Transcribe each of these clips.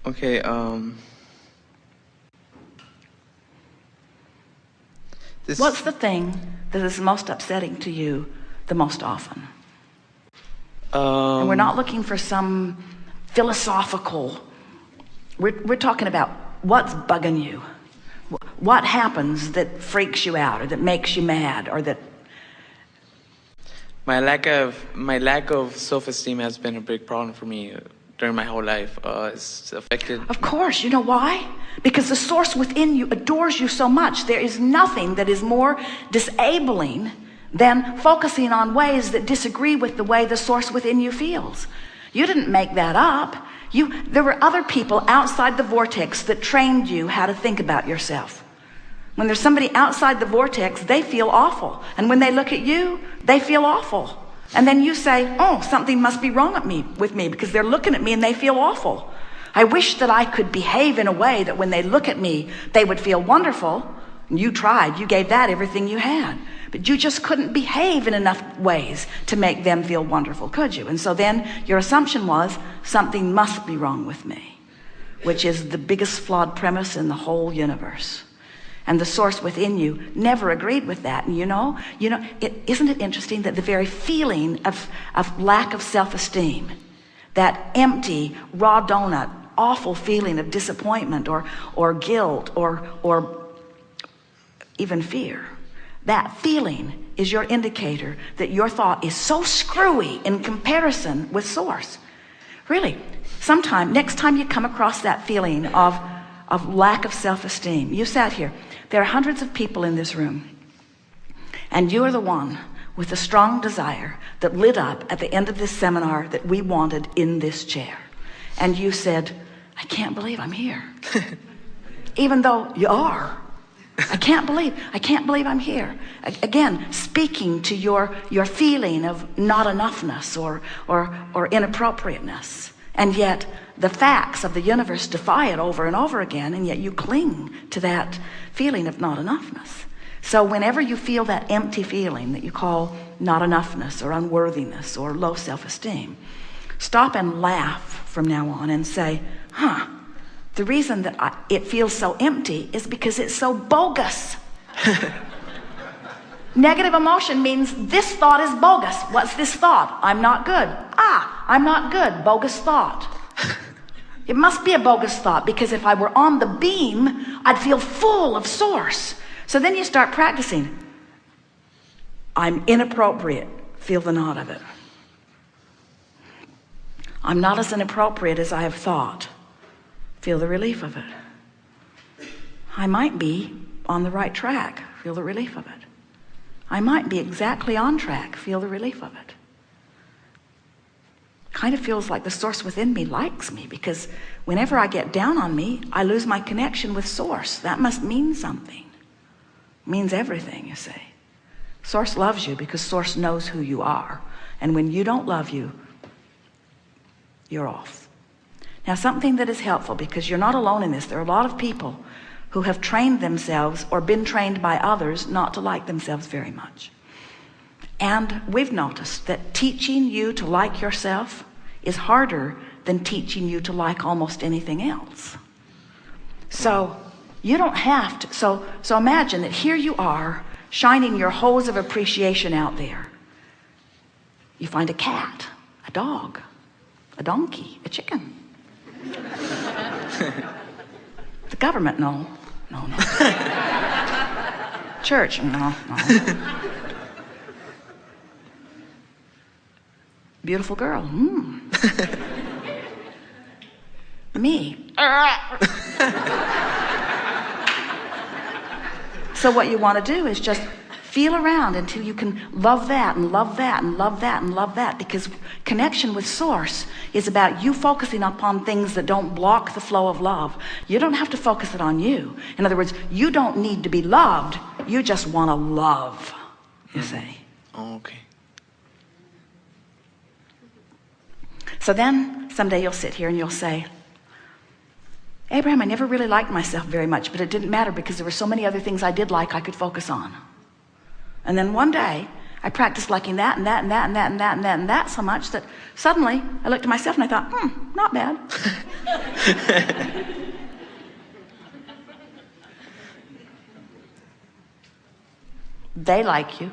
Okay, What's the thing that is most upsetting to you the most often? And we're not looking for some philosophical, we're talking about what's bugging you. What happens that freaks you out or that makes you mad or that... my lack of self-esteem has been a big problem for me during my whole life. It's affected. Of course, you know why? Because the source within you adores you so much. There is nothing that is more disabling than focusing on ways that disagree with the way the source within you feels. You didn't make that up. There were other people outside the vortex that trained you how to think about yourself. When there's somebody outside the vortex, they feel awful. And when they look at you, they feel awful. And then you say, oh, something must be wrong with me because they're looking at me and they feel awful. I wish that I could behave in a way that when they look at me, they would feel wonderful. And you tried, you gave that everything you had. But you just couldn't behave in enough ways to make them feel wonderful, could you? And so then your assumption was, something must be wrong with me, which is the biggest flawed premise in the whole universe. And the source within you never agreed with that. And isn't it interesting that the very feeling of lack of self-esteem, that empty, raw donut, awful feeling of disappointment or guilt or even fear, that feeling is your indicator that your thought is so screwy in comparison with source. Really, next time you come across that feeling of lack of self-esteem, you sat here. There are hundreds of people in this room, and you are the one with a strong desire that lit up at the end of this seminar that we wanted in this chair. And you said, I can't believe I'm here. Even though you are. I can't believe I'm here. Again, speaking to your feeling of not enoughness or inappropriateness. And yet the facts of the universe defy it over and over again, and yet you cling to that feeling of not enoughness. So whenever you feel that empty feeling that you call not enoughness or unworthiness or low self-esteem, stop and laugh from now on and say, the reason that it feels so empty is because it's so bogus. Negative emotion means this thought is bogus. What's this thought? I'm not good. I'm not good. Bogus thought. It must be a bogus thought, because if I were on the beam, I'd feel full of source. So then you start practicing. I'm inappropriate. Feel the knot of it. I'm not as inappropriate as I have thought. Feel the relief of it. I might be on the right track. Feel the relief of it. I might be exactly on track. Feel the relief of it. Kind of feels like the source within me likes me, because whenever I get down on me, I lose my connection with source. That must mean something. It means everything, you see. Source loves you because source knows who you are. And when you don't love you, you're off. Now, something that is helpful, because you're not alone in this. There are a lot of people who have trained themselves or been trained by others not to like themselves very much. And we've noticed that teaching you to like yourself is harder than teaching you to like almost anything else. So you don't have to. So imagine that here you are, shining your hose of appreciation out there. You find a cat, a dog, a donkey, a chicken. The government, no. Church, no. Beautiful girl, Me. So what you want to do is just feel around until you can love that and love that and love that and love that, because connection with source is about you focusing upon things that don't block the flow of love. You don't have to focus it on you. In other words, you don't need to be loved. You just want to love, you say. Oh, okay. So then someday you'll sit here and you'll say, Abraham, I never really liked myself very much, but it didn't matter because there were so many other things I did like I could focus on. And then one day I practiced liking that and that and that and that and that and that and that so much that suddenly I looked at myself and I thought, not bad. They like you.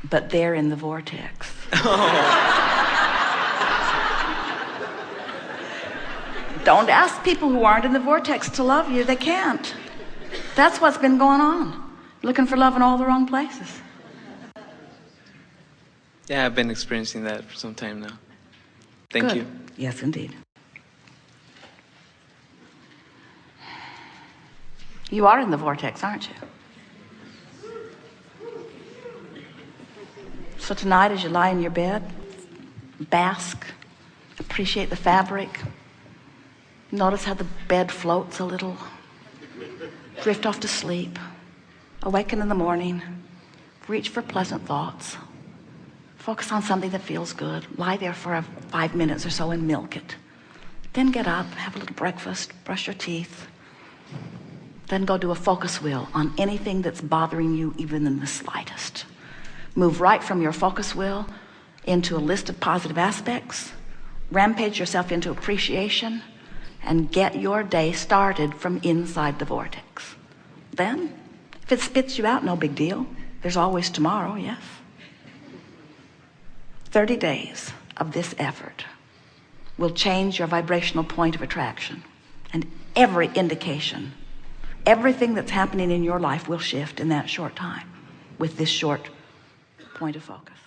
But they're in the vortex. Don't ask people who aren't in the vortex to love you. They can't. That's what's been going on. Looking for love in all the wrong places. Yeah, I've been experiencing that for some time now. Thank you. Yes, indeed. You are in the vortex, aren't you? So tonight, as you lie in your bed, bask, appreciate the fabric. Notice how the bed floats a little. Drift off to sleep. Awaken in the morning. Reach for pleasant thoughts. Focus on something that feels good. Lie there for 5 minutes or so and milk it. Then get up, have a little breakfast, brush your teeth. Then go do a focus wheel on anything that's bothering you, even in the slightest. Move right from your focus wheel into a list of positive aspects. Rampage yourself into appreciation and get your day started from inside the vortex. Then, if it spits you out, no big deal. There's always tomorrow, yes? 30 days of this effort will change your vibrational point of attraction. And every indication, everything that's happening in your life will shift in that short time with this short point of focus.